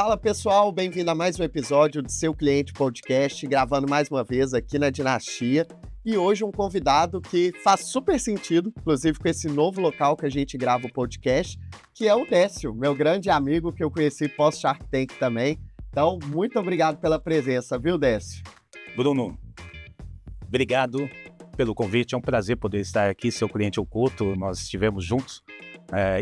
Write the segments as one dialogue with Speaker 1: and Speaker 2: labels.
Speaker 1: Fala pessoal, bem-vindo a mais um episódio do Seu Cliente Podcast, gravando mais uma vez aqui na Dinastia. E hoje um convidado que faz super sentido, inclusive com esse novo local que a gente grava o podcast, que é o Décio, meu grande amigo que eu conheci pós-Shark Tank também. Então, muito obrigado pela presença, viu, Décio?
Speaker 2: Bruno, obrigado pelo convite, é um prazer poder estar aqui, seu cliente oculto, nós estivemos juntos,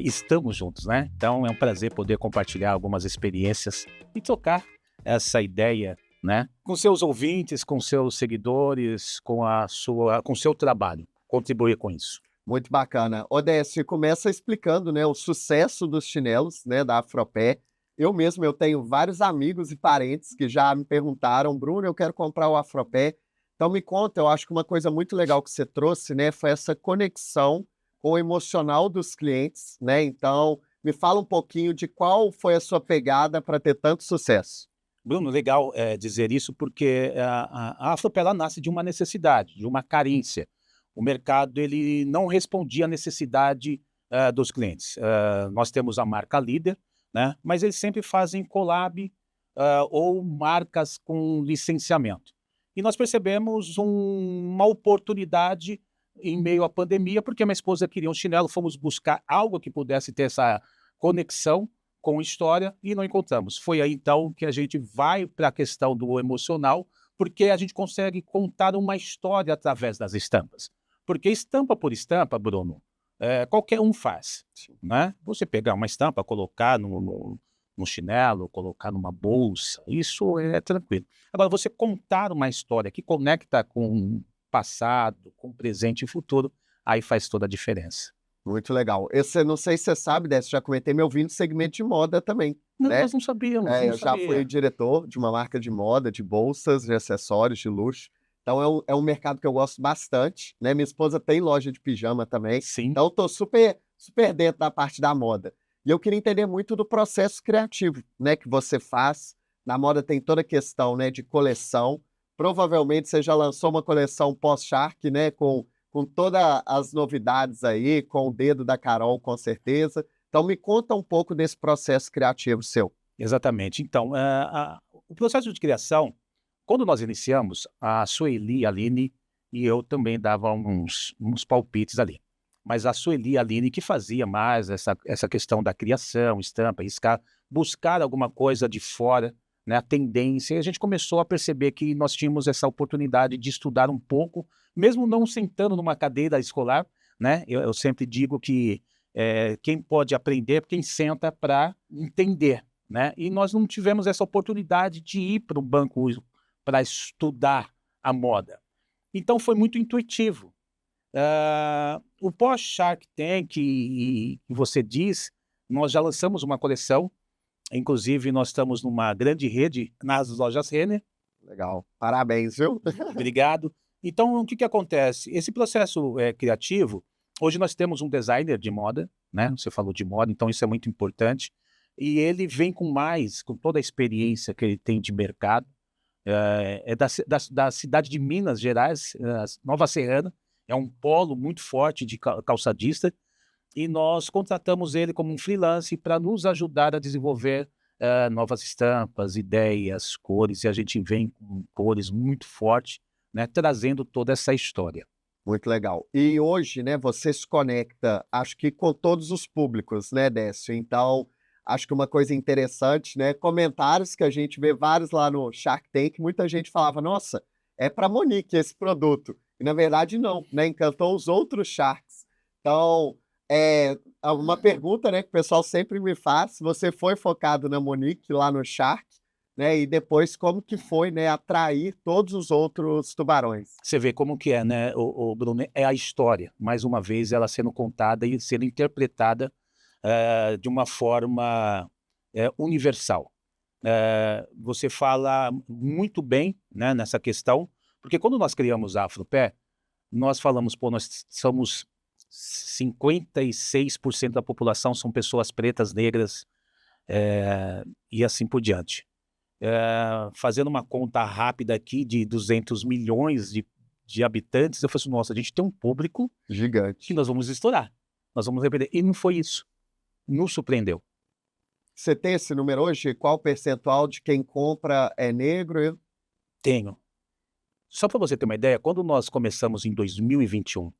Speaker 2: estamos juntos, né? Então é um prazer poder compartilhar algumas experiências e trocar essa ideia, né? Com seus ouvintes, com seus seguidores, com o seu trabalho, contribuir com isso.
Speaker 1: Muito bacana. Ô Décio, começa explicando, né, o sucesso dos chinelos, né, da Afropé. Eu tenho vários amigos e parentes que já me perguntaram, Bruno, eu quero comprar o Afropé. Então me conta, eu acho que uma coisa muito legal que você trouxe, né, foi essa conexão com o emocional dos clientes, né? Então me fala um pouquinho de qual foi a sua pegada para ter tanto sucesso.
Speaker 2: Bruno, legal dizer isso porque a Afropé ela nasce de uma necessidade, de uma carência. O mercado ele não respondia à necessidade dos clientes. Nós temos a marca líder, né? Mas eles sempre fazem collab ou marcas com licenciamento. E nós percebemos uma oportunidade em meio à pandemia, porque minha esposa queria um chinelo, fomos buscar algo que pudesse ter essa conexão com história e não encontramos. Foi aí então que a gente vai para a questão do emocional, porque a gente consegue contar uma história através das estampas. Porque estampa por estampa, Bruno, qualquer um faz, né? Você pegar uma estampa, colocar no chinelo, colocar numa bolsa, isso é tranquilo. Agora, você contar uma história que conecta com passado, com presente e futuro, aí faz toda a diferença.
Speaker 1: Muito legal. Não sei se você sabe, Décio, já comentei meu vinho no segmento de moda também,
Speaker 2: Não,
Speaker 1: né?
Speaker 2: nós não sabíamos,
Speaker 1: Eu já fui diretor de uma marca de moda, de bolsas, de acessórios, de luxo. Então é um mercado que eu gosto bastante, né? Minha esposa tem loja de pijama também.
Speaker 2: Sim.
Speaker 1: Então eu tô super dentro da parte da moda. E eu queria entender muito do processo criativo, né, que você faz. Na moda tem toda a questão, né, de coleção. Provavelmente você já lançou uma coleção pós-Shark, né, com todas as novidades aí, com o dedo da Carol, com certeza. Então me conta um pouco desse processo criativo seu.
Speaker 2: Exatamente. Então, o processo de criação, quando nós iniciamos, a Sueli, a Aline e eu também dava uns palpites ali. Mas a Sueli e a Aline que fazia mais essa questão da criação, estampa, riscar, buscar alguma coisa de fora, né, a tendência, e a gente começou a perceber que nós tínhamos essa oportunidade de estudar um pouco, mesmo não sentando numa cadeira escolar, né? Eu sempre digo que quem pode aprender, quem senta para entender, né? E nós não tivemos essa oportunidade de ir para um banco para estudar a moda. Então foi muito intuitivo. O pós-Shark Tank, que você diz, nós já lançamos uma coleção, inclusive nós estamos numa grande rede nas lojas Renner.
Speaker 1: Legal, parabéns, viu?
Speaker 2: Obrigado. Então, o que acontece? Esse processo criativo, hoje nós temos um designer de moda, né? Você falou de moda, então isso é muito importante. E ele vem com toda a experiência que ele tem de mercado. É da cidade de Minas Gerais, Nova Serrana, é um polo muito forte de calçadista. E nós contratamos ele como um freelance para nos ajudar a desenvolver novas estampas, ideias, cores, e a gente vem com cores muito fortes, né, trazendo toda essa história.
Speaker 1: Muito legal. E hoje, né, você se conecta, acho que com todos os públicos, né, Décio? Então, acho que uma coisa interessante, né, comentários que a gente vê vários lá no Shark Tank, muita gente falava, nossa, é para Monique esse produto. E na verdade não, né, encantou os outros Sharks. Então, uma pergunta, né, que o pessoal sempre me faz, se você foi focado na Monique lá no Shark, né, e depois como que foi, né, atrair todos os outros tubarões.
Speaker 2: Você vê como que é, né, o Bruno, é a história, mais uma vez ela sendo contada e sendo interpretada de uma forma universal. Você fala muito bem, né, nessa questão, porque quando nós criamos a Afropé, nós falamos, nós somos 56% da população são pessoas pretas, negras, e assim por diante. Fazendo uma conta rápida aqui de 200 milhões de habitantes, eu falei assim, nossa, a gente tem um público
Speaker 1: gigante
Speaker 2: que nós vamos estourar, nós vamos repetir. E não foi isso, nos surpreendeu.
Speaker 1: Você tem esse número hoje? Qual o percentual de quem compra é negro?
Speaker 2: Tenho. Só para você ter uma ideia, quando nós começamos em 2021,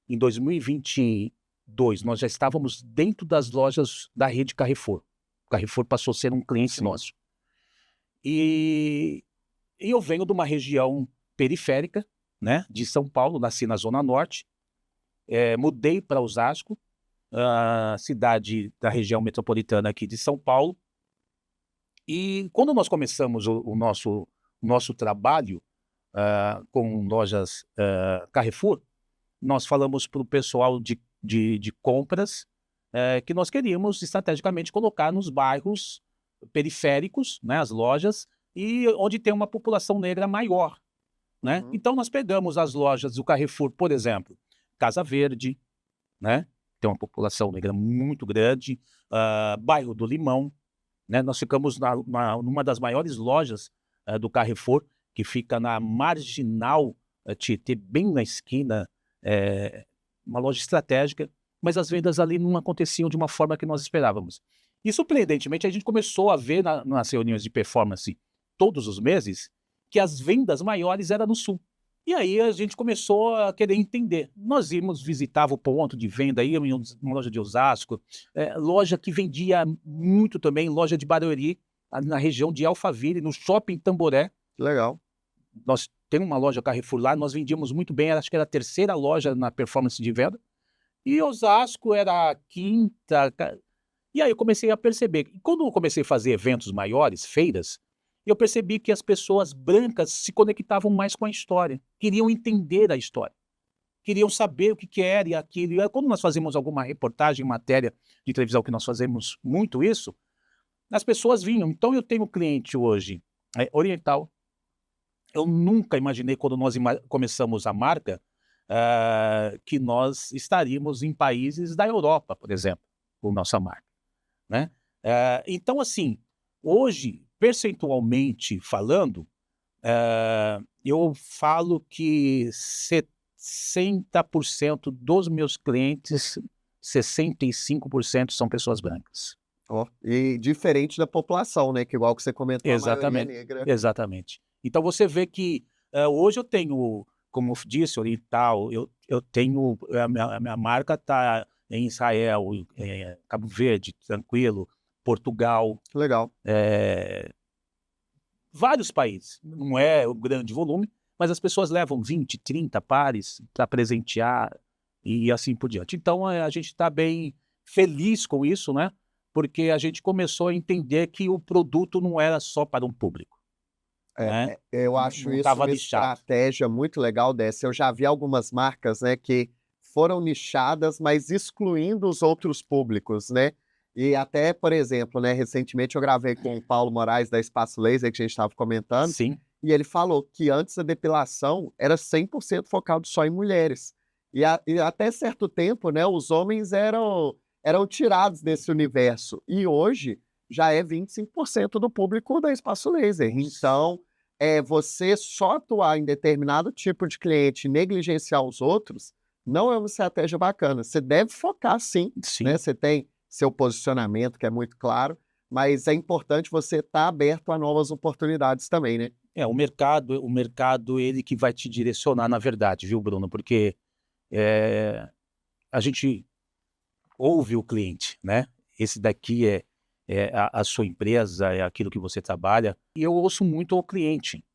Speaker 2: em 2022 nós já estávamos dentro das lojas da rede Carrefour. O Carrefour passou a ser um cliente
Speaker 1: Sim.
Speaker 2: nosso. E eu venho de uma região periférica, né, de São Paulo, nasci na Zona Norte, mudei para Osasco, a cidade da região metropolitana aqui de São Paulo, e quando nós começamos o nosso trabalho com lojas Carrefour, nós falamos para o pessoal de compras que nós queríamos estrategicamente colocar nos bairros periféricos, né, as lojas, e onde tem uma população negra maior, né?
Speaker 1: Uhum.
Speaker 2: Então nós pegamos as lojas do Carrefour, por exemplo, Casa Verde, né? Tem uma população negra muito grande, bairro do Limão, né? Nós ficamos numa das maiores lojas do Carrefour, que fica na Marginal Tietê, bem na esquina, uma loja estratégica, mas as vendas ali não aconteciam de uma forma que nós esperávamos. E, surpreendentemente, a gente começou a ver nas reuniões de performance todos os meses que as vendas maiores eram no Sul. E aí a gente começou a querer entender. Nós visitava o ponto de venda, íamos em uma loja de Osasco, loja que vendia muito também, loja de Barueri, ali na região de Alphaville, no Shopping Tamboré.
Speaker 1: Legal.
Speaker 2: Nós temos uma loja Carrefour lá, nós vendíamos muito bem, acho que era a terceira loja na performance de venda. E Osasco era a quinta. E aí eu comecei a perceber. E quando eu comecei a fazer eventos maiores, feiras, eu percebi que as pessoas brancas se conectavam mais com a história, queriam entender a história, queriam saber o que era e aquilo. E aí, quando nós fazíamos alguma reportagem, matéria de televisão, que nós fazemos muito isso, as pessoas vinham. Então eu tenho cliente hoje oriental. Eu nunca imaginei, quando nós começamos a marca, que nós estaríamos em países da Europa, por exemplo, com nossa marca, né? Então, assim, hoje, percentualmente falando, eu falo que 60% dos meus clientes, 65% são pessoas brancas.
Speaker 1: Ó, e diferente da população, né? Que igual que você comentou, a maioria é
Speaker 2: Exatamente,
Speaker 1: negra.
Speaker 2: exatamente. Então você vê que hoje eu tenho, como eu disse, oriental, eu tenho, a minha marca está em Israel, Cabo Verde, tranquilo, Portugal,
Speaker 1: Legal.
Speaker 2: vários países. Não é o grande volume, mas as pessoas levam 20, 30 pares para presentear e assim por diante. Então a gente está bem feliz com isso, né? Porque a gente começou a entender que o produto não era só para um público, né?
Speaker 1: Eu acho
Speaker 2: Não
Speaker 1: isso
Speaker 2: estava
Speaker 1: uma
Speaker 2: lixado.
Speaker 1: estratégia muito legal dessa. Eu já vi algumas marcas, né, que foram nichadas, mas excluindo os outros públicos, né? E até, por exemplo, né, recentemente eu gravei com o Paulo Moraes da Espaço Laser, que a gente estava comentando,
Speaker 2: Sim,
Speaker 1: e ele falou que antes a depilação era 100% focado só em mulheres. E até certo tempo, né, os homens eram tirados desse universo. E hoje já é 25% do público da Espaço Laser. Então, você só atuar em determinado tipo de cliente e negligenciar os outros não é uma estratégia bacana. Você deve focar sim, né?
Speaker 2: sim.
Speaker 1: Você tem seu posicionamento, que é muito claro, mas é importante você estar aberto a novas oportunidades também, né?
Speaker 2: O mercado ele que vai te direcionar, na verdade, viu, Bruno? Porque a gente ouve o cliente, né? Esse daqui é a sua empresa, é aquilo que você trabalha. E eu ouço muito o cliente.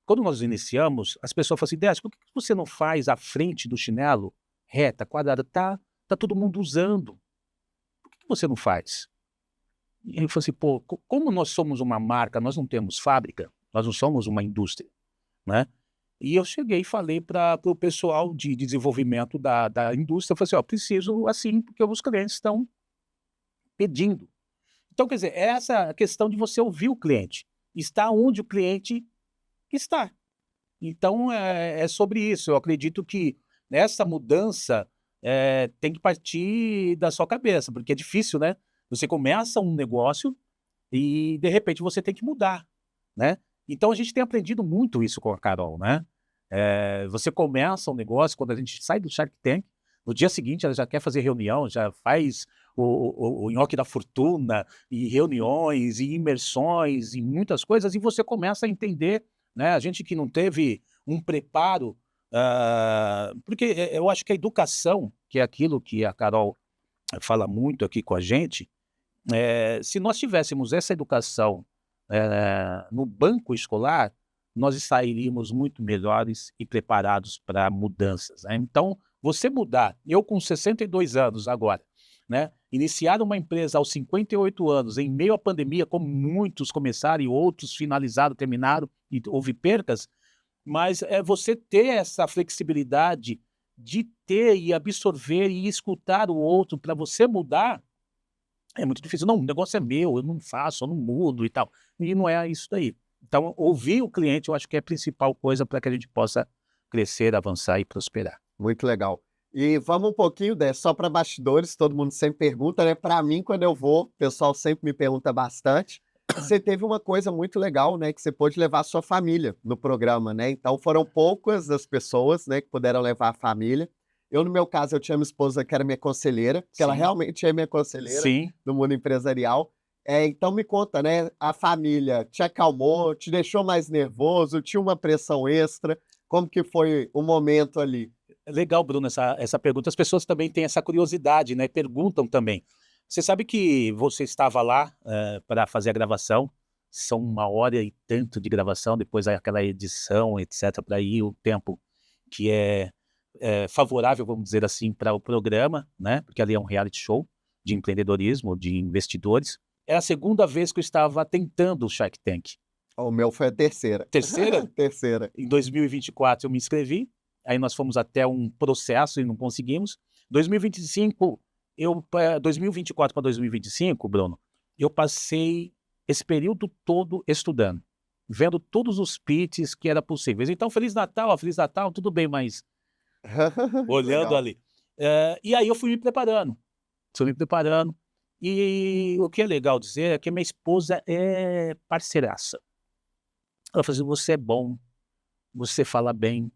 Speaker 2: Quando nós iniciamos, as pessoas falam assim, Décio, por que você não faz a frente do chinelo reta, quadrada? Tá todo mundo usando. Por que você não faz? E ele falou assim, pô, como nós somos uma marca, nós não temos fábrica, nós não somos uma indústria, né? E eu cheguei e falei para o pessoal de desenvolvimento da indústria, eu falei assim, ó, preciso assim, porque os clientes estão pedindo. Então, quer dizer, essa é a questão de você ouvir o cliente, estar onde o cliente está. Então, é sobre isso. Eu acredito que essa mudança tem que partir da sua cabeça, porque é difícil, né? Você começa um negócio e, de repente, você tem que mudar, né? Então, a gente tem aprendido muito isso com a Carol, né? Você começa um negócio, quando a gente sai do Shark Tank, No dia seguinte, ela já quer fazer reunião, já faz o nhoque da fortuna, e reuniões, e imersões, e muitas coisas, e você começa a entender, né? A gente que não teve um preparo, porque eu acho que a educação, que é aquilo que a Carol fala muito aqui com a gente, se nós tivéssemos essa educação no banco escolar, nós sairíamos muito melhores e preparados para mudanças, né? Então, você mudar, eu com 62 anos agora, né, iniciar uma empresa aos 58 anos, em meio à pandemia, como muitos começaram e outros finalizaram, terminaram, e houve percas, mas é você ter essa flexibilidade de ter e absorver e escutar o outro para você mudar, é muito difícil. Não, o negócio é meu, eu não faço, eu não mudo e tal. E não é isso daí. Então, ouvir o cliente, eu acho que é a principal coisa para que a gente possa crescer, avançar e prosperar.
Speaker 1: Muito legal. E vamos um pouquinho, só para bastidores, todo mundo sempre pergunta, né? Para mim, quando eu vou, o pessoal sempre me pergunta bastante. Você teve uma coisa muito legal, né? Que você pôde levar a sua família no programa, né? Então foram poucas as pessoas, né, que puderam levar a família. Eu, no meu caso, eu tinha uma esposa que era minha conselheira, que ela
Speaker 2: Sim.
Speaker 1: realmente é minha conselheira
Speaker 2: Sim.
Speaker 1: no mundo empresarial. Então me conta, né? A família te acalmou, te deixou mais nervoso, tinha uma pressão extra? Como que foi o momento ali?
Speaker 2: Legal, Bruno, essa pergunta. As pessoas também têm essa curiosidade, né? Perguntam também. Você sabe que você estava lá para fazer a gravação, são 1 hora e tanto de gravação, depois aquela edição, etc., para ir o tempo que é favorável, vamos dizer assim, para o programa, né? Porque ali é um reality show de empreendedorismo, de investidores. É a segunda vez que eu estava tentando o Shark Tank.
Speaker 1: O meu foi a terceira.
Speaker 2: Terceira?
Speaker 1: Terceira.
Speaker 2: Em 2024 eu me inscrevi, aí nós fomos até um processo e não conseguimos. 2025, 2024 para 2025, Bruno, eu passei esse período todo estudando, vendo todos os pitches que era possíveis. Então, Feliz Natal, tudo bem, mas olhando
Speaker 1: Legal.
Speaker 2: ali. E aí eu fui me preparando, e o que é legal dizer é que minha esposa é parceiraça. Ela falou assim, você é bom, você fala bem,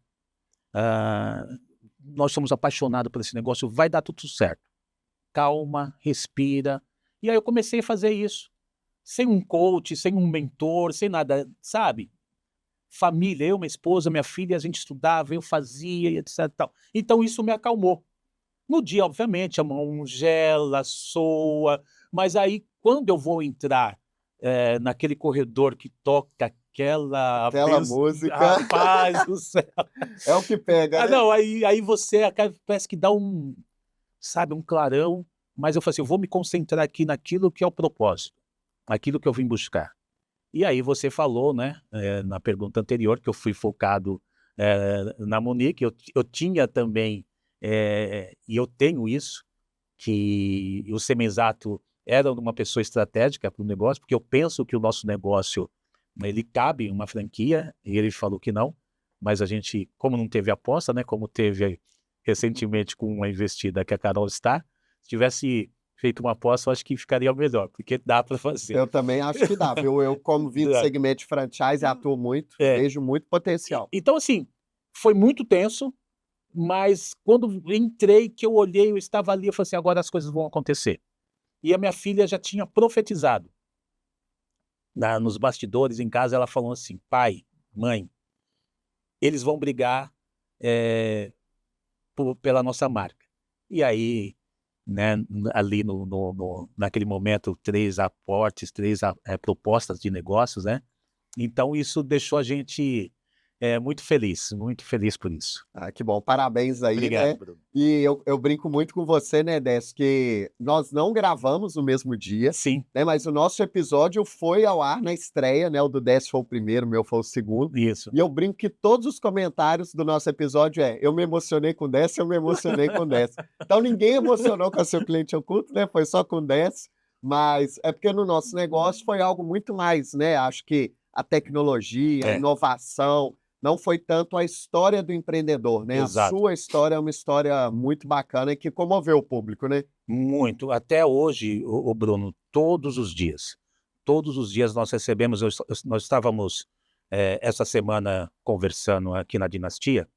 Speaker 2: nós somos apaixonados por esse negócio, vai dar tudo certo. Calma, respira. E aí eu comecei a fazer isso, sem um coach, sem um mentor, sem nada, sabe? Família, eu, minha esposa, minha filha, a gente estudava, eu fazia e etc. Tal. Então isso me acalmou. No dia, obviamente, a mão gela, soa, mas aí quando eu vou entrar naquele corredor que toca
Speaker 1: Aquela música
Speaker 2: rapaz do céu.
Speaker 1: é o que pega, né?
Speaker 2: Não, aí você parece que dá sabe, um clarão, mas eu falei assim, eu vou me concentrar aqui naquilo que é o propósito, aquilo que eu vim buscar. E aí você falou, né, na pergunta anterior, que eu fui focado na Monique, eu tinha também, e eu tenho isso, que o Semenzato era uma pessoa estratégica para o negócio, porque eu penso que o nosso negócio, ele cabe em uma franquia, e ele falou que não, mas a gente, como não teve aposta, né, como teve recentemente com uma investida que a Carol está, se tivesse feito uma aposta, eu acho que ficaria melhor, porque dá para fazer.
Speaker 1: Eu também acho que dá, viu? Eu, como vim do segmento de franchise, atuo muito, vejo muito potencial.
Speaker 2: Então, assim, foi muito tenso, mas quando entrei, que eu olhei, eu estava ali, eu falei assim, agora as coisas vão acontecer. E a minha filha já tinha profetizado. Nos bastidores, em casa, ela falou assim, pai, mãe, eles vão brigar pela nossa marca. E aí, né, ali naquele momento, 3 aportes, 3 propostas de negócios, né? Então isso deixou a gente muito feliz por isso.
Speaker 1: Que bom, parabéns aí,
Speaker 2: Obrigado,
Speaker 1: né?
Speaker 2: Bruno.
Speaker 1: E eu brinco muito com você, né, Décio, que nós não gravamos no mesmo dia,
Speaker 2: Sim,
Speaker 1: né? Mas o nosso episódio foi ao ar na estreia, né? O do Décio foi o primeiro, o meu foi o segundo.
Speaker 2: isso.
Speaker 1: E eu brinco que todos os comentários do nosso episódio eu me emocionei com o Décio, eu me emocionei com o Décio. Então ninguém emocionou com o seu cliente oculto, né? Foi só com o Décio, mas é porque no nosso negócio foi algo muito mais, né? Acho que a tecnologia, a inovação, não foi tanto a história do empreendedor, né?
Speaker 2: Exato.
Speaker 1: A sua história é uma história muito bacana e que comoveu o público, né?
Speaker 2: Muito. Até hoje, o Bruno, todos os dias nós recebemos, nós estávamos essa semana conversando aqui na Dinastia,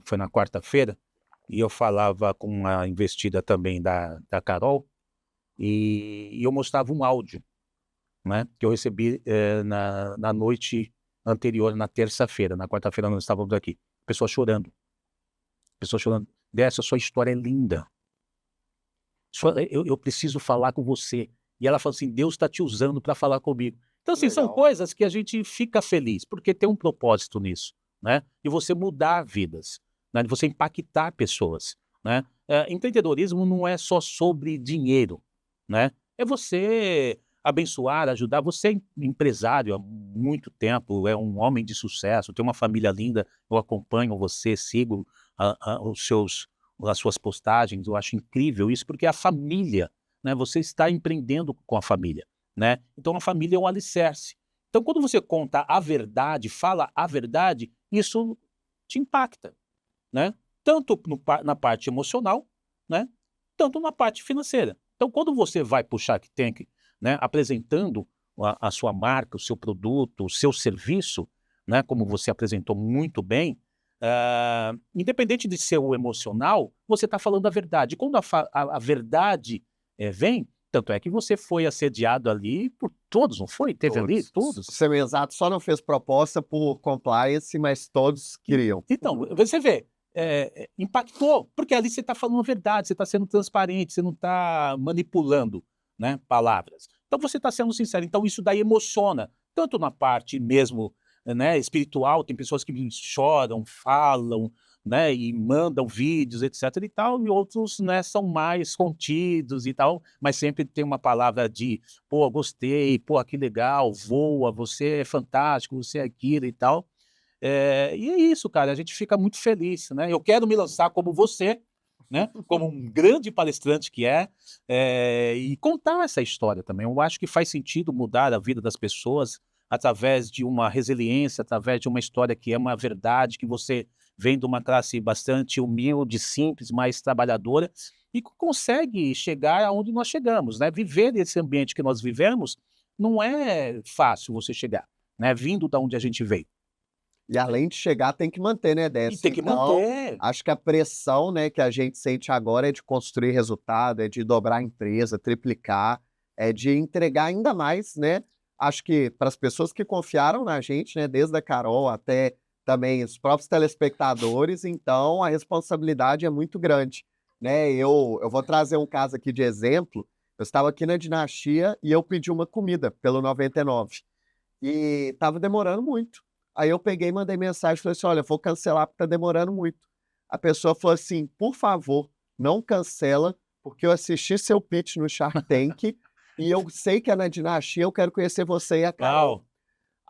Speaker 2: foi na quarta-feira, e eu falava com uma investida também da Carol, e eu mostrava um áudio, né, que eu recebi na noite anterior, na terça-feira. Na quarta-feira nós estávamos aqui. Pessoa chorando. Dessa, sua história é linda. Eu preciso falar com você. E ela falou assim, Deus está te usando para falar comigo. Então, assim, são
Speaker 1: Legal.
Speaker 2: coisas que a gente fica feliz, porque tem um propósito nisso, né? De você mudar vidas, né? De você impactar pessoas, né? Empreendedorismo não é só sobre dinheiro, né? É você abençoar, ajudar. Você é empresário há muito tempo, é um homem de sucesso, tem uma família linda, eu acompanho você, sigo as suas postagens, eu acho incrível isso, porque a família, né? Você está empreendendo com a família, né? Então a família é um alicerce. Então quando você conta a verdade, fala a verdade, isso te impacta, né? Tanto na parte emocional, né? Tanto na parte financeira. Então quando você vai para o Shark Tank, né, apresentando a sua marca, o seu produto, o seu serviço, né, como você apresentou muito bem, independente de ser o emocional, você está falando a verdade. Quando a verdade vem, tanto é que você foi assediado ali por todos, não foi? Teve ali todos.
Speaker 1: O Semiexato só não fez proposta por compliance, mas todos queriam.
Speaker 2: Então, você vê, impactou, porque ali você está falando a verdade, você está sendo transparente, você não está manipulando, né, palavras. Então você está sendo sincero. Então isso daí emociona, tanto na parte mesmo, né, espiritual, tem pessoas que choram, falam, né, e mandam vídeos, etc e tal, e outros, né, são mais contidos e tal, mas sempre tem uma palavra de, pô, gostei, pô, que legal, voa, você é fantástico, você é aquilo e tal. E é isso, cara, a gente fica muito feliz, né? Eu quero me lançar como você, né? Como um grande palestrante que e contar essa história também. Eu acho que faz sentido mudar a vida das pessoas através de uma resiliência, através de uma história que é uma verdade, que você vem de uma classe bastante humilde, simples, mais trabalhadora, e consegue chegar aonde nós chegamos, né? Viver nesse ambiente que nós vivemos não é fácil você chegar, né? Vindo da onde a gente veio.
Speaker 1: E além de chegar, tem que manter, né,
Speaker 2: E
Speaker 1: Décio?
Speaker 2: tem que
Speaker 1: Então,
Speaker 2: manter.
Speaker 1: acho que a pressão, né, que a gente sente agora é de construir resultado, é de dobrar a empresa, triplicar, é de entregar ainda mais, né? Acho que para as pessoas que confiaram na gente, né, desde a Carol até também os próprios telespectadores, então a responsabilidade é muito grande, né? Eu vou trazer um caso aqui de exemplo. Eu estava aqui na Dinastia e eu pedi uma comida pelo 99 e estava demorando muito. Aí eu peguei e mandei mensagem, falei assim, olha, vou cancelar porque tá demorando muito. A pessoa falou assim, por favor, não cancela, porque eu assisti seu pitch no Shark Tank e eu sei que é na Dinastia, eu quero conhecer você e a Carol.
Speaker 2: Legal.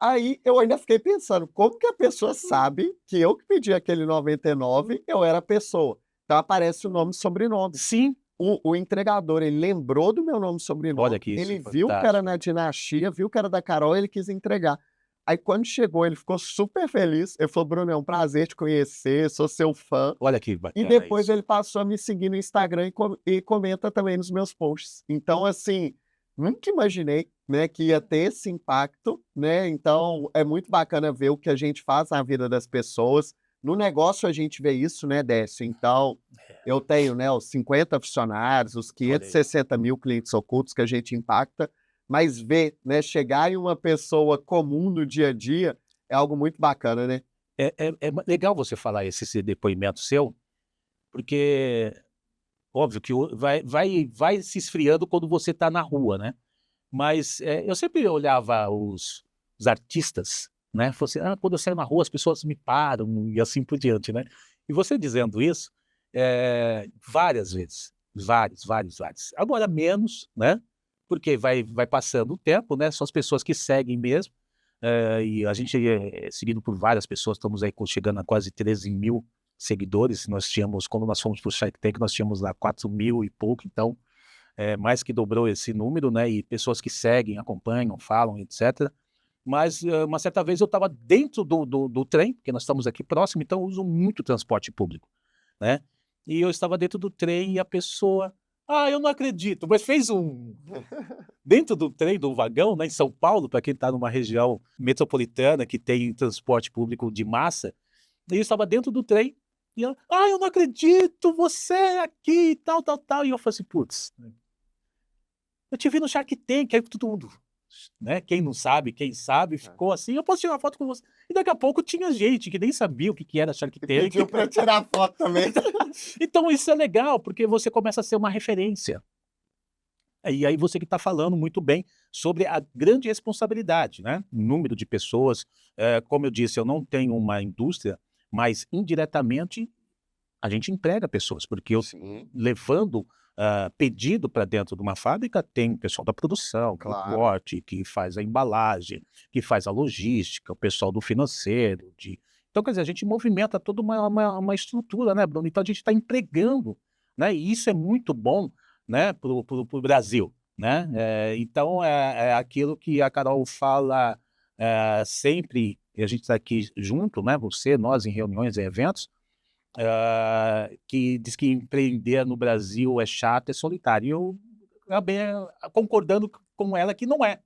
Speaker 1: Aí eu ainda fiquei pensando, como que a pessoa sabe que eu que pedi aquele 99, eu era a pessoa? Então aparece o nome e sobrenome.
Speaker 2: Sim.
Speaker 1: O entregador, ele lembrou do meu nome e sobrenome,
Speaker 2: Olha que isso,
Speaker 1: ele viu que era
Speaker 2: fantástico.
Speaker 1: na Dinastia, viu que era da Carol, ele quis entregar. Aí quando chegou, ele ficou super feliz, ele falou, Bruno, é um prazer te conhecer, sou seu fã.
Speaker 2: Olha que
Speaker 1: E
Speaker 2: bacana
Speaker 1: depois
Speaker 2: isso.
Speaker 1: ele passou a me seguir no Instagram e comenta também nos meus posts. Então, assim, nunca imaginei, né, que ia ter esse impacto, né? Então, é muito bacana ver o que a gente faz na vida das pessoas. No negócio a gente vê isso, né, Décio? Então, eu tenho, né, os 50 funcionários, os
Speaker 2: Olha aí.
Speaker 1: 560 mil clientes ocultos que a gente impacta, mas ver, né, chegar em uma pessoa comum no dia a dia é algo muito bacana, né?
Speaker 2: É legal você falar esse depoimento seu, porque óbvio que vai se esfriando quando você está na rua, né? Mas eu sempre olhava os artistas, né? Falei assim, quando eu saio na rua as pessoas me param e assim por diante, né? E você dizendo isso várias vezes, várias. Agora menos, né? Porque vai passando o tempo, né? São as pessoas que seguem mesmo. E a gente é seguido por várias pessoas, estamos aí chegando a quase 13 mil seguidores. Nós tínhamos, quando nós fomos para o Shark Tank, nós tínhamos lá 4 mil e pouco, então mais que dobrou esse número, né? E pessoas que seguem, acompanham, falam, etc. Mas uma certa vez eu estava dentro do trem, porque nós estamos aqui próximo, então eu uso muito transporte público, né? E eu estava dentro do trem e a pessoa, eu não acredito, mas fez dentro do trem, do vagão, né, em São Paulo, para quem está numa região metropolitana que tem transporte público de massa, e eu estava dentro do trem E ela, eu não acredito, você é aqui, tal, tal, tal. E eu falei assim, putz, eu te vi no Shark Tank, aí todo mundo, né? Quem não sabe, quem sabe, ficou assim, eu posso tirar uma foto com você. E daqui a pouco tinha gente que nem sabia o que era Shark
Speaker 1: E
Speaker 2: Tank.
Speaker 1: pediu para tirar foto também.
Speaker 2: Então isso é legal, porque você começa a ser uma referência. E aí você que está falando muito bem sobre a grande responsabilidade, né? O número de pessoas, como eu disse, eu não tenho uma indústria, mas indiretamente a gente emprega pessoas, porque eu
Speaker 1: Sim,
Speaker 2: levando pedido para dentro de uma fábrica, tem o pessoal da produção, do
Speaker 1: claro.
Speaker 2: corte, que faz a embalagem, que faz a logística, o pessoal do financeiro. Então, quer dizer, a gente movimenta toda uma estrutura, né, Bruno? Então a gente está empregando, né? E isso é muito bom, né, para o Brasil, né? Então é aquilo que a Carol fala sempre, e a gente está aqui junto, né? Você, nós, em reuniões e eventos, que diz que empreender no Brasil é chato, é solitário. E eu acabei concordando com ela que não é,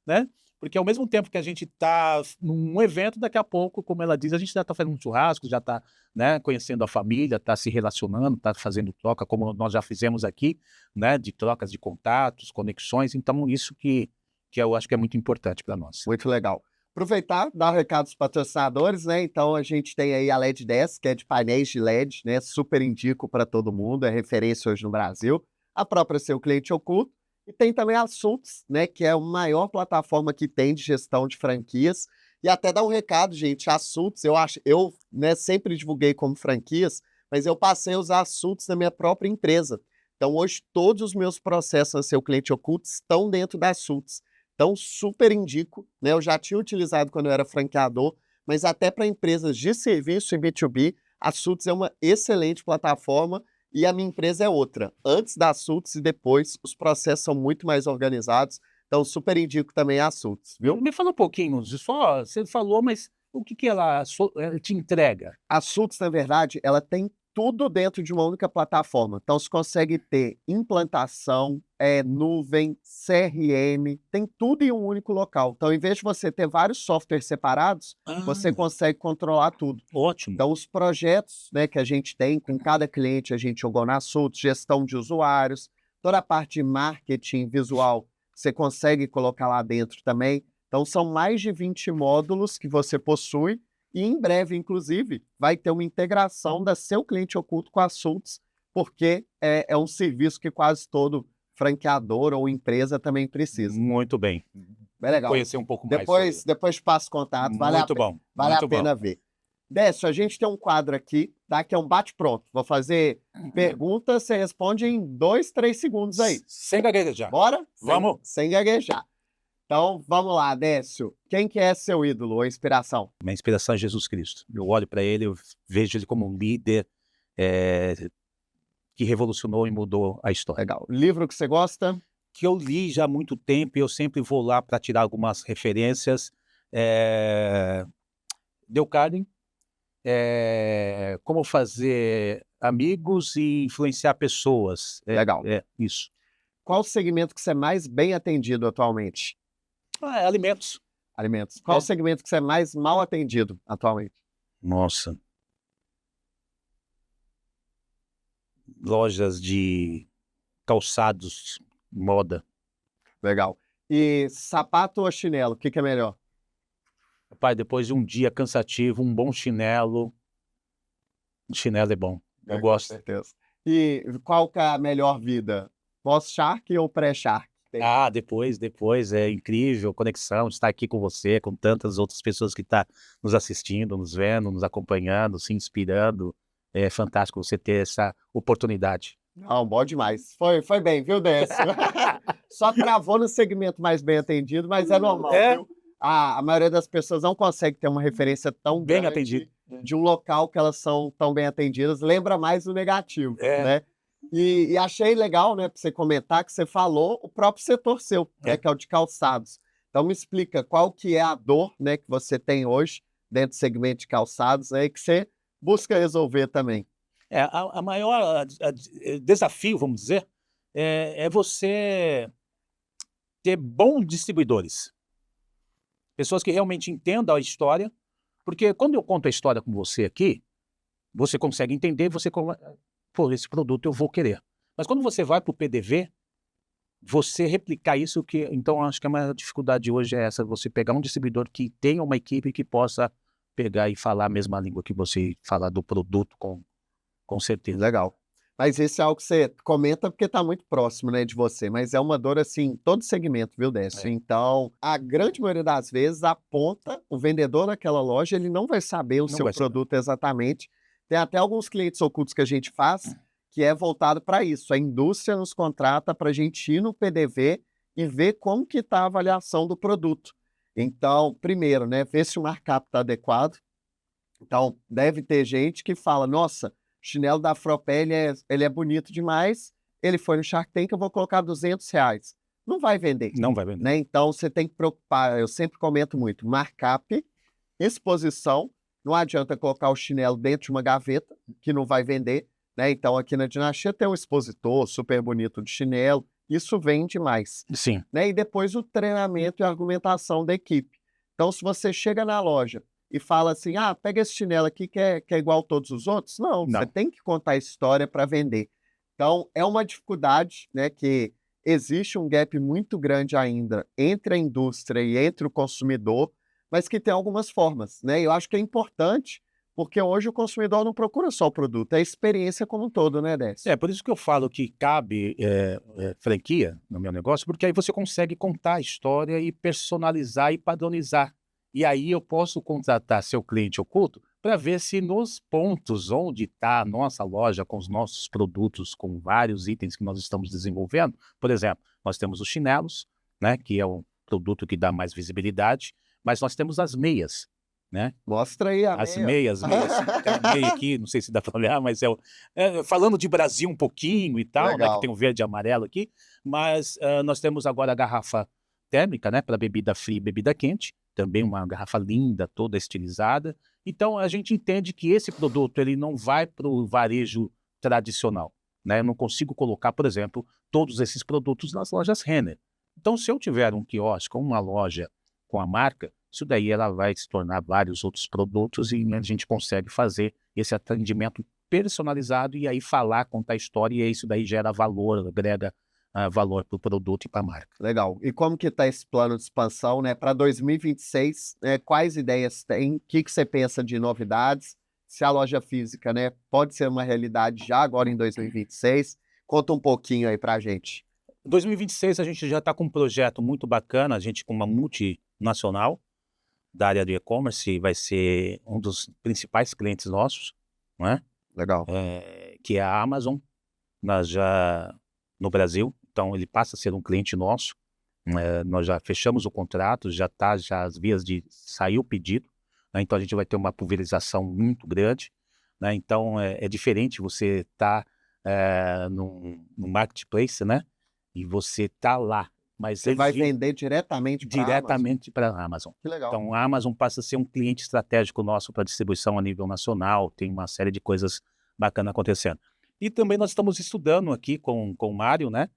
Speaker 2: né? Porque ao mesmo tempo que a gente está num evento, daqui a pouco, como ela diz, a gente já está fazendo um churrasco, já está, né, conhecendo a família, está se relacionando, está fazendo troca, como nós já fizemos aqui, né, de trocas de contatos, conexões. Então, isso que eu acho que é muito importante para nós.
Speaker 1: Muito legal. Aproveitar, dar um recado aos patrocinadores, né? Então a gente tem aí a LED 10, que é de painéis de LED, né? Super indico para todo mundo, é referência hoje no Brasil. A própria Seu Cliente Oculto. E tem também a Sults, né? Que é a maior plataforma que tem de gestão de franquias. E até dar um recado, gente, a Sults, eu né, sempre divulguei como franquias, mas eu passei a usar a Sults na minha própria empresa. Então hoje todos os meus processos no Seu Cliente Oculto estão dentro da Sults. Então, super indico, né? Eu já tinha utilizado quando eu era franqueador, mas até para empresas de serviço em B2B, a Sults é uma excelente plataforma e a minha empresa é outra. Antes da Sults e depois, os processos são muito mais organizados, então super indico também a Sults, viu?
Speaker 2: Me fala um pouquinho, só você falou, mas o que ela te entrega?
Speaker 1: A Sults, na verdade, ela tem tudo dentro de uma única plataforma. Então, você consegue ter implantação, nuvem, CRM, tem tudo em um único local. Então, em vez de você ter vários softwares separados, você consegue controlar tudo.
Speaker 2: Ótimo.
Speaker 1: Então, os projetos, né, que a gente tem com cada cliente, a gente jogou na Sults, gestão de usuários, toda a parte de marketing visual, você consegue colocar lá dentro também. Então, são mais de 20 módulos que você possui e em breve, inclusive, vai ter uma integração da Seu Cliente Oculto com a Sults, porque é um serviço que quase todo franqueador ou empresa também precisa.
Speaker 2: Muito bem.
Speaker 1: Bem legal.
Speaker 2: Conhecer um pouco mais.
Speaker 1: Depois passo contato, vale
Speaker 2: Muito bom.
Speaker 1: Vale
Speaker 2: Muito
Speaker 1: a pena ver. Décio, a gente tem um quadro aqui, tá? Que é um bate-pronto. Vou fazer perguntas, você responde em 2, 3 segundos aí.
Speaker 2: Sem gaguejar.
Speaker 1: Bora?
Speaker 2: Vamos.
Speaker 1: Sem gaguejar. Então, vamos lá, Décio. Quem que é seu ídolo ou inspiração?
Speaker 2: Minha inspiração é Jesus Cristo. Eu olho para ele, eu vejo ele como um líder que revolucionou e mudou a história.
Speaker 1: Legal. Livro que você gosta?
Speaker 2: Que eu li já há muito tempo e eu sempre vou lá para tirar algumas referências. Dale Carnegie, Como Fazer Amigos e Influenciar Pessoas.
Speaker 1: Legal.
Speaker 2: Isso.
Speaker 1: Qual o segmento que você é mais bem atendido atualmente?
Speaker 2: Alimentos.
Speaker 1: Alimentos. Qual o segmento que você é mais mal atendido atualmente?
Speaker 2: Nossa. Lojas de calçados, moda.
Speaker 1: Legal. E sapato ou chinelo, o que é melhor?
Speaker 2: Pai, depois de um dia cansativo, um bom chinelo. Um chinelo é bom. Eu gosto.
Speaker 1: Com certeza. E qual que é a melhor vida? Pós-Shark ou pré-Shark?
Speaker 2: Depois é incrível a conexão de estar aqui com você, com tantas outras pessoas que estão nos assistindo, nos vendo, nos acompanhando, se inspirando. É fantástico você ter essa oportunidade.
Speaker 1: Não, bom demais. Foi bem, viu, Décio? Só travou no segmento mais bem atendido, mas é normal, viu? A maioria das pessoas não consegue ter uma referência tão
Speaker 2: bem
Speaker 1: grande
Speaker 2: atendida
Speaker 1: de um local que elas são tão bem atendidas. Lembra mais do negativo, né? E achei legal, né, para você comentar que você falou o próprio setor seu, né, que é o de calçados. Então me explica qual que é a dor, né, que você tem hoje dentro do segmento de calçados, né, e que você busca resolver também.
Speaker 2: A maior desafio, vamos dizer, é você ter bons distribuidores. Pessoas que realmente entendam a história, porque quando eu conto a história com você aqui, você consegue entender, pô, esse produto eu vou querer. Mas quando você vai para o PDV, você replicar isso, então acho que a maior dificuldade hoje é essa, você pegar um distribuidor que tenha uma equipe que possa pegar e falar a mesma língua que você fala do produto, com certeza.
Speaker 1: Legal. Mas esse é algo que você comenta porque está muito próximo, né, de você, mas é uma dor assim, em todo segmento, viu, Décio? Então, a grande maioria das vezes, o vendedor daquela loja, ele não vai saber o
Speaker 2: Não
Speaker 1: seu
Speaker 2: vai saber.
Speaker 1: produto exatamente. Tem até alguns clientes ocultos que a gente faz, que é voltado para isso. A indústria nos contrata para a gente ir no PDV e ver como que está a avaliação do produto. Então, primeiro, né, ver se o markup está adequado. Então, deve ter gente que fala, nossa, o chinelo da Fropé, ele é bonito demais, ele foi no Shark Tank, eu vou colocar R$ 200. Não vai vender,
Speaker 2: Não vai vender.
Speaker 1: né? Então, você tem que preocupar, eu sempre comento muito, markup, exposição, não adianta colocar o chinelo dentro de uma gaveta, que não vai vender, né? Então, aqui na Dinastia tem um expositor super bonito de chinelo, isso vende mais,
Speaker 2: Sim.
Speaker 1: né? E depois o treinamento e a argumentação da equipe. Então, se você chega na loja e fala assim, pega esse chinelo aqui que é igual a todos os outros. Não, você tem que contar a história para vender. Então, é uma dificuldade, né, que existe um gap muito grande ainda entre a indústria e entre o consumidor, mas que tem algumas formas, né? Eu acho que é importante, porque hoje o consumidor não procura só o produto, é a experiência como um todo, né, Décio?
Speaker 2: É por isso que eu falo que cabe franquia no meu negócio, porque aí você consegue contar a história e personalizar e padronizar. E aí eu posso contratar seu cliente oculto para ver se nos pontos onde está a nossa loja, com os nossos produtos, com vários itens que nós estamos desenvolvendo, por exemplo, nós temos os chinelos, né, que é um produto que dá mais visibilidade, mas nós temos as meias, né?
Speaker 1: Mostra aí a
Speaker 2: As
Speaker 1: meia.
Speaker 2: meias, tem uma meia aqui, não sei se dá para olhar, mas falando de Brasil um pouquinho e tal, né, que tem o verde e amarelo aqui, mas nós temos agora a garrafa térmica, né, para bebida fria e bebida quente, também uma garrafa linda, toda estilizada. Então a gente entende que esse produto ele não vai para o varejo tradicional, né? Eu não consigo colocar, por exemplo, todos esses produtos nas lojas Renner. Então, se eu tiver um quiosque ou uma loja com a marca, isso daí ela vai se tornar vários outros produtos e a gente consegue fazer esse atendimento personalizado e aí falar, contar a história, e isso daí gera valor, agrega valor para o produto e para a marca.
Speaker 1: Legal. E como que está esse plano de expansão, né? Para 2026, quais ideias tem? O que você pensa de novidades? Se a loja física, né, pode ser uma realidade já agora em 2026? Conta um pouquinho aí para a gente.
Speaker 2: Em 2026 a gente já está com um projeto muito bacana, a gente com uma multinacional da área de e-commerce, vai ser um dos principais clientes nossos, né?
Speaker 1: Legal.
Speaker 2: Que é a Amazon, no Brasil. Então ele passa a ser um cliente nosso. Nós já fechamos o contrato, já as vias de sair o pedido, né? Então a gente vai ter uma pulverização muito grande, né? Então é diferente você estar no marketplace, né? E você tá lá, mas
Speaker 1: Você vai vender diretamente
Speaker 2: para a Amazon.
Speaker 1: Que legal.
Speaker 2: Então a Amazon passa a ser um cliente estratégico nosso para distribuição a nível nacional, tem uma série de coisas bacanas acontecendo. E também nós estamos estudando aqui com o Mário, né,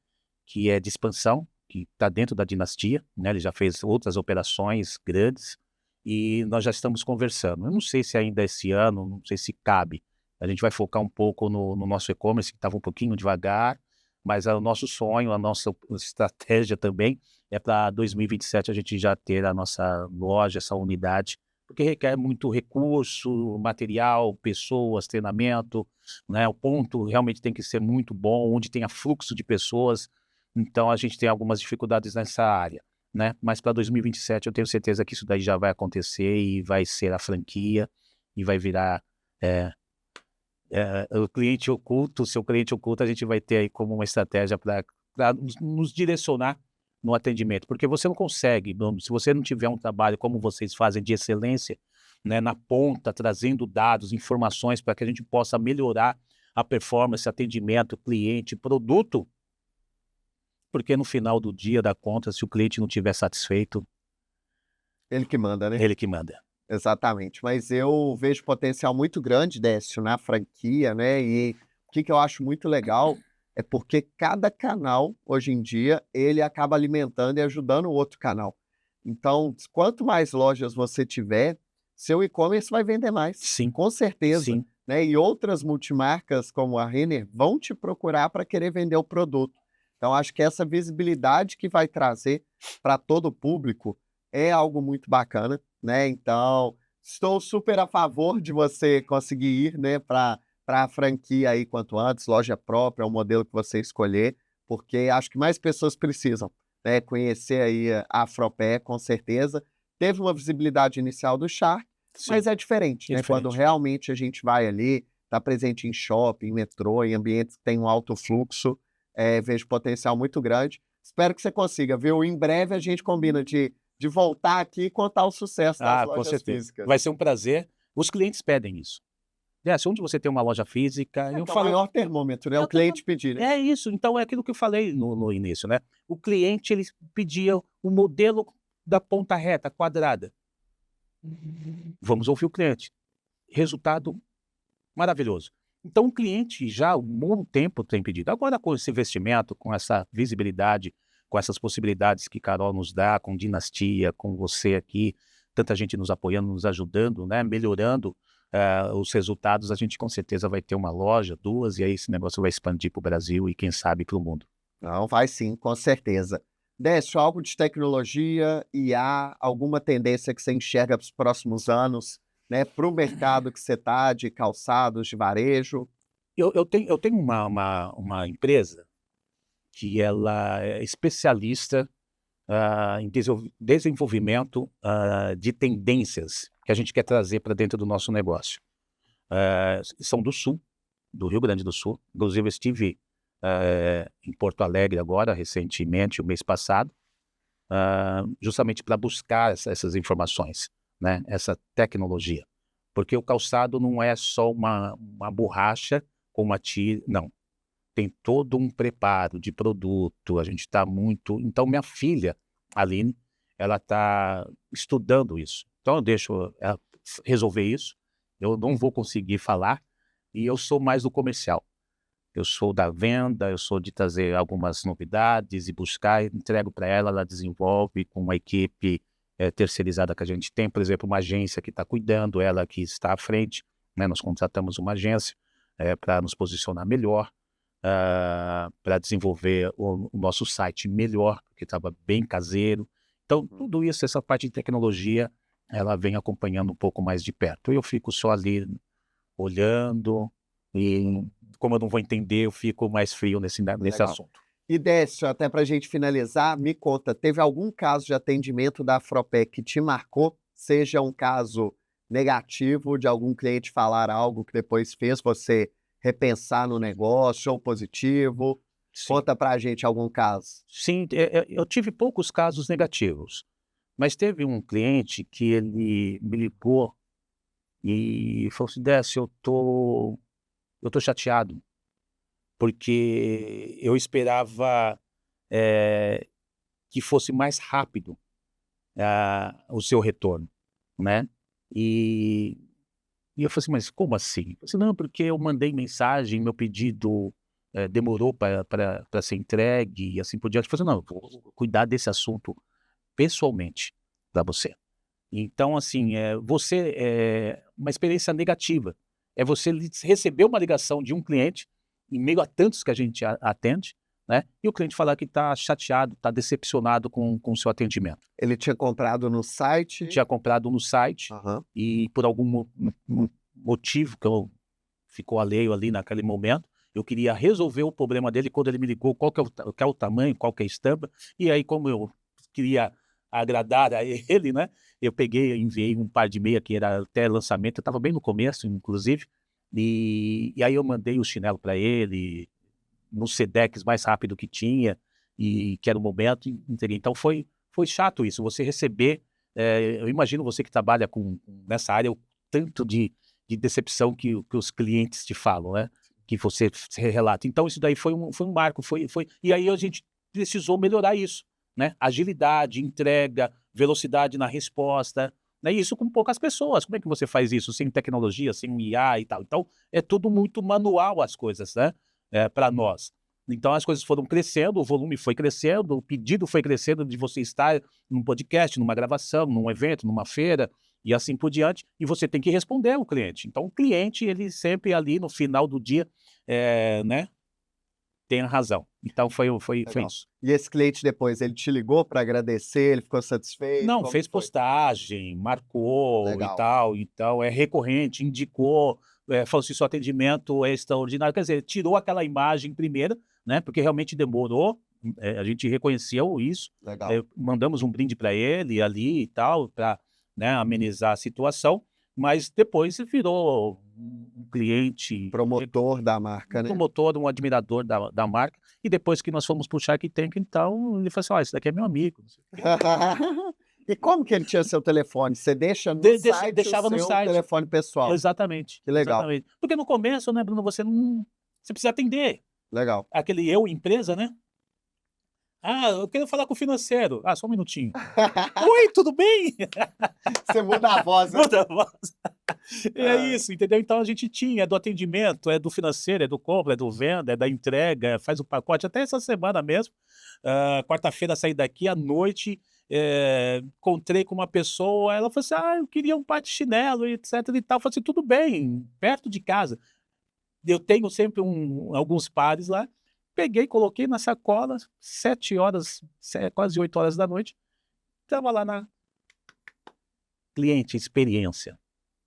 Speaker 2: que é de expansão, que está dentro da Dinastia, né, ele já fez outras operações grandes e nós já estamos conversando. Eu não sei se ainda esse ano, não sei se cabe. A gente vai focar um pouco no nosso e-commerce, que estava um pouquinho devagar, mas o nosso sonho, a nossa estratégia também é para 2027 a gente já ter a nossa loja, essa unidade, porque requer muito recurso, material, pessoas, treinamento, né? O ponto realmente tem que ser muito bom, onde tenha fluxo de pessoas. Então a gente tem algumas dificuldades nessa área, né? Mas para 2027 eu tenho certeza que isso daí já vai acontecer e vai ser a franquia e vai virar o cliente oculto, o seu cliente oculto, a gente vai ter aí como uma estratégia para nos direcionar no atendimento, porque você não consegue, se você não tiver um trabalho como vocês fazem de excelência, né, na ponta, trazendo dados, informações para que a gente possa melhorar a performance, atendimento, cliente, produto, porque no final do dia, da conta, se o cliente não estiver satisfeito,
Speaker 1: ele que manda, né?
Speaker 2: Ele que manda.
Speaker 1: Exatamente, mas eu vejo potencial muito grande, Décio, na franquia, né? E o que eu acho muito legal é porque cada canal, hoje em dia, ele acaba alimentando e ajudando o outro canal. Então, quanto mais lojas você tiver, seu e-commerce vai vender mais.
Speaker 2: Sim.
Speaker 1: Com certeza.
Speaker 2: Sim.
Speaker 1: né? E outras multimarcas como a Renner vão te procurar para querer vender o produto. Então, acho que essa visibilidade que vai trazer para todo o público é algo muito bacana, né? Então, estou super a favor de você conseguir ir, né, para a franquia aí quanto antes, loja própria, o modelo que você escolher, porque acho que mais pessoas precisam, né, conhecer aí a Afropé, com certeza. Teve uma visibilidade inicial do Shark,
Speaker 2: Sim,
Speaker 1: mas é diferente,
Speaker 2: é
Speaker 1: né? Quando
Speaker 2: diferente.
Speaker 1: realmente a gente vai ali, está presente em shopping, metrô, em ambientes que tem um alto fluxo, vejo potencial muito grande. Espero que você consiga, viu? Em breve a gente combina de voltar aqui e contar o sucesso das
Speaker 2: Com
Speaker 1: lojas
Speaker 2: certeza.
Speaker 1: físicas.
Speaker 2: Vai ser um prazer. Os clientes pedem isso. Onde você tem uma loja física? Eu
Speaker 1: É o
Speaker 2: falo,
Speaker 1: maior termômetro, né? O cliente pedir, né?
Speaker 2: é isso. Então é aquilo que eu falei no início, né? O cliente ele pedia o modelo da ponta reta, quadrada. Vamos ouvir o cliente. Resultado maravilhoso. Então o cliente já há um bom tempo tem pedido. Agora com esse investimento, com essa visibilidade, com essas possibilidades que Carol nos dá, com Dinastia, com você aqui, tanta gente nos apoiando, nos ajudando, né, melhorando os resultados, a gente com certeza vai ter uma loja, duas, e aí esse negócio vai expandir para o Brasil e quem sabe para o mundo.
Speaker 1: Não, vai sim, com certeza. Décio, algo de tecnologia, IA, alguma tendência que você enxerga para os próximos anos, né? Para o mercado que você está, de calçados, de varejo?
Speaker 2: Eu tenho uma empresa que ela é especialista em desenvolvimento de tendências que a gente quer trazer para dentro do nosso negócio. São do Sul, do Rio Grande do Sul. Inclusive, eu estive em Porto Alegre agora, recentemente, o mês passado, justamente para buscar essas informações, né? Essa tecnologia. Porque o calçado não é só uma borracha com uma tira, não. Tem todo um preparo de produto, a gente está muito... Então, minha filha, Aline, ela está estudando isso. Então, eu deixo ela resolver isso. Eu não vou conseguir falar, e eu sou mais do comercial. Eu sou da venda, eu sou de trazer algumas novidades e buscar, entrego para ela, ela desenvolve com uma equipe terceirizada que a gente tem, por exemplo, uma agência que está cuidando, ela que está à frente, né? Nós contratamos uma agência para nos posicionar melhor, para desenvolver o nosso site melhor, que estava bem caseiro. Então, tudo isso, essa parte de tecnologia, ela vem acompanhando um pouco mais de perto. Eu fico só ali olhando e, como eu não vou entender, eu fico mais frio nesse
Speaker 1: Legal.
Speaker 2: assunto.
Speaker 1: E Décio, até para a gente finalizar, me conta, teve algum caso de atendimento da Afropé que te marcou? Seja um caso negativo, de algum cliente falar algo que depois fez você repensar no negócio, ou positivo?
Speaker 2: Sim,
Speaker 1: Conta para a gente algum caso.
Speaker 2: sim, eu tive poucos casos negativos, mas teve um cliente que ele me ligou e falou assim, Décio, eu tô chateado, porque eu esperava que fosse mais rápido o seu retorno, né? E, e eu falei assim, mas como assim? Eu falei assim, não, porque eu mandei mensagem, meu pedido demorou para ser entregue e assim por diante. Eu falei assim, não, eu vou cuidar desse assunto pessoalmente para você. Então, assim, uma experiência negativa. É você receber uma ligação de um cliente, em meio a tantos que a gente atende, né? E o cliente falar que está chateado, está decepcionado com o seu atendimento.
Speaker 1: Ele tinha comprado no site?
Speaker 2: Tinha comprado no site
Speaker 1: Aham.
Speaker 2: e por algum motivo que eu ficou alheio ali naquele momento, eu queria resolver o problema dele. Quando ele me ligou qual que é o tamanho, qual que é a estampa, e aí como eu queria agradar a ele, né, eu peguei e enviei um par de meia que era até lançamento, eu estava bem no começo, inclusive, e aí eu mandei o chinelo para ele, no Sedex mais rápido que tinha, e que era o momento, e entreguei. Então foi chato isso, você receber, eu imagino você que trabalha nessa área, o tanto de decepção que os clientes te falam, né? Que você relata. Então, isso daí foi um marco, e aí a gente precisou melhorar isso, né? Agilidade, entrega, velocidade na resposta, né? E isso com poucas pessoas. Como é que você faz isso? Sem tecnologia, sem IA e tal. Então, é tudo muito manual as coisas, né? Para nós. Então, as coisas foram crescendo, o volume foi crescendo, o pedido foi crescendo de você estar num podcast, numa gravação, num evento, numa feira, e assim por diante, e você tem que responder ao cliente. Então, o cliente, ele sempre ali no final do dia, né, tem a razão. Então, foi
Speaker 1: Legal.
Speaker 2: isso.
Speaker 1: E esse cliente depois, ele te ligou para agradecer, ele ficou satisfeito?
Speaker 2: Não,
Speaker 1: Como
Speaker 2: fez
Speaker 1: foi?
Speaker 2: postagem, marcou e
Speaker 1: Legal.
Speaker 2: tal, então é recorrente, indicou, falou assim, seu atendimento é extraordinário, quer dizer, tirou aquela imagem primeira, né, porque realmente demorou, a gente reconheceu isso,
Speaker 1: Legal.
Speaker 2: mandamos um brinde para ele ali e tal, para, né, amenizar a situação, mas depois virou um cliente,
Speaker 1: Promotor da marca,
Speaker 2: um
Speaker 1: né?
Speaker 2: promotor, um admirador da marca, e depois que nós fomos para o Shark Tank, então, ele falou assim, esse daqui é meu amigo.
Speaker 1: E como que ele tinha seu telefone? Você deixa no site
Speaker 2: Deixava
Speaker 1: o
Speaker 2: no
Speaker 1: seu
Speaker 2: site.
Speaker 1: telefone pessoal.
Speaker 2: Exatamente,
Speaker 1: Que legal.
Speaker 2: exatamente. Porque no começo, né, Bruno, você precisa atender.
Speaker 1: Legal.
Speaker 2: Aquele empresa, né? Ah, eu quero falar com o financeiro. Ah, só um minutinho. Oi, tudo bem?
Speaker 1: Você muda a voz, né?
Speaker 2: Muda a voz. É isso, entendeu? Então a gente tinha, é do atendimento, é do financeiro, é do compra, é do venda, é da entrega, faz o pacote. Até essa semana mesmo, quarta-feira saí daqui, à noite, encontrei com uma pessoa, ela falou assim, eu queria um par de chinelo, etc e tal. Eu falei assim, tudo bem, perto de casa. Eu tenho sempre alguns pares lá. Peguei, coloquei na sacola, 7 horas, quase 8 horas da noite, estava lá na cliente, experiência,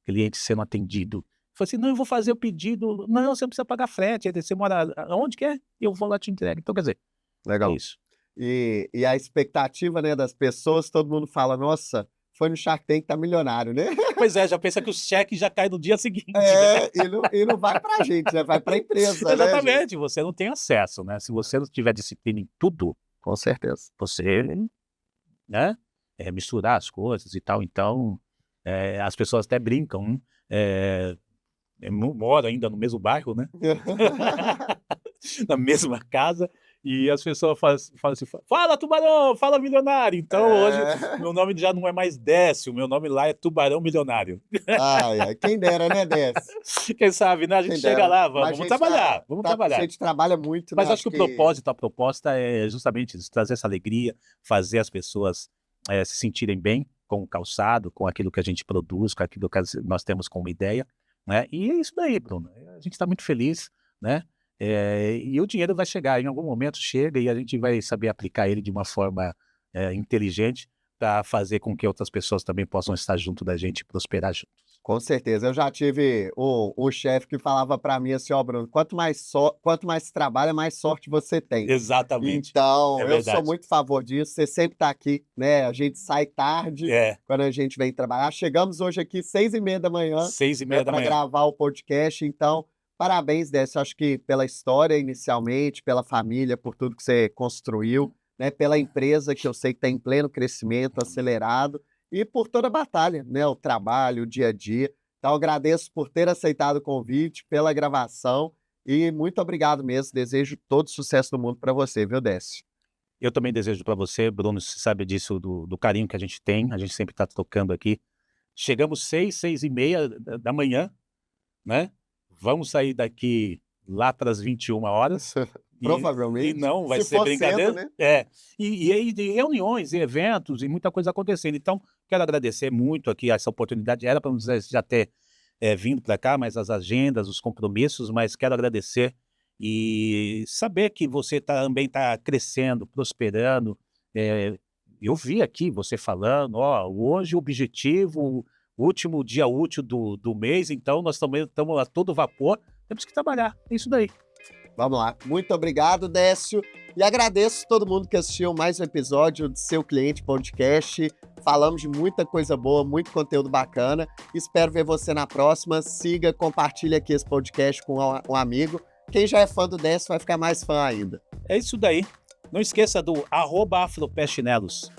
Speaker 2: cliente sendo atendido. Falei assim, não, eu vou fazer o pedido, não, você não precisa pagar frete, você mora onde quer? Eu vou lá te entregar. Então, quer dizer,
Speaker 1: Legal.
Speaker 2: é isso.
Speaker 1: E a expectativa, né, das pessoas, todo mundo fala, nossa, foi no Shark Tank, tá milionário, né?
Speaker 2: Pois é, já pensa que o cheque já cai no dia seguinte. Né?
Speaker 1: E não vai pra gente, né? Vai pra empresa, né,
Speaker 2: Exatamente, você não tem acesso, né? Se você não tiver disciplina em tudo,
Speaker 1: com certeza.
Speaker 2: você, né, misturar as coisas e tal, então, as pessoas até brincam, moro ainda no mesmo bairro, né? Na mesma casa, e as pessoas falam assim, fala Tubarão, fala milionário. Então hoje meu nome já não é mais Décio, meu nome lá é Tubarão Milionário.
Speaker 1: Ai, quem dera, né, Décio?
Speaker 2: Quem sabe, né? A gente chega lá, vamos trabalhar, vamos trabalhar.
Speaker 1: A gente trabalha muito,
Speaker 2: Mas
Speaker 1: né?
Speaker 2: acho que o propósito, a proposta é justamente isso, trazer essa alegria, fazer as pessoas se sentirem bem com o calçado, com aquilo que a gente produz, com aquilo que nós temos como ideia, né? E é isso daí, Bruno. A gente está muito feliz, né? E o dinheiro vai chegar, em algum momento chega e a gente vai saber aplicar ele de uma forma inteligente para fazer com que outras pessoas também possam estar junto da gente e prosperar juntos.
Speaker 1: Com certeza. Eu já tive o chefe que falava para mim assim, ó, Bruno, quanto mais trabalha, mais sorte você tem.
Speaker 2: Exatamente.
Speaker 1: Então,
Speaker 2: É
Speaker 1: eu sou
Speaker 2: verdade.
Speaker 1: muito a favor disso. Você sempre está aqui, né? A gente sai tarde quando a gente vem trabalhar. Chegamos hoje aqui 6h30 da manhã.
Speaker 2: 6h30 da
Speaker 1: para
Speaker 2: manhã.
Speaker 1: gravar o podcast. Então, parabéns, Décio. Acho que pela história inicialmente, pela família, por tudo que você construiu, né? Pela empresa que eu sei que está em pleno crescimento, acelerado, e por toda a batalha, né? O trabalho, o dia a dia. Então, agradeço por ter aceitado o convite, pela gravação, e muito obrigado mesmo. Desejo todo sucesso do mundo para você, viu, Décio?
Speaker 2: Eu também desejo para você, Bruno, você sabe disso, do carinho que a gente tem, a gente sempre está tocando aqui. Chegamos 6h30 da manhã, né? Vamos sair daqui lá para as 21 horas.
Speaker 1: Provavelmente.
Speaker 2: E não, vai
Speaker 1: Se
Speaker 2: ser
Speaker 1: for
Speaker 2: brincadeira.
Speaker 1: cedo, né?
Speaker 2: E reuniões, e eventos, e muita coisa acontecendo. Então, quero agradecer muito aqui essa oportunidade. Era para já ter vindo para cá, mas as agendas, os compromissos, mas quero agradecer e saber que você também está crescendo, prosperando. Eu vi aqui você falando, hoje o objetivo, o último dia útil do mês, então nós também estamos a todo vapor, temos que trabalhar, é isso daí.
Speaker 1: Vamos lá. Muito obrigado, Décio. E agradeço todo mundo que assistiu mais um episódio do Seu Cliente Podcast. Falamos de muita coisa boa, muito conteúdo bacana. Espero ver você na próxima. Siga, compartilhe aqui esse podcast com um amigo. Quem já é fã do Décio vai ficar mais fã ainda.
Speaker 2: É isso daí. Não esqueça do @afropé chinelos.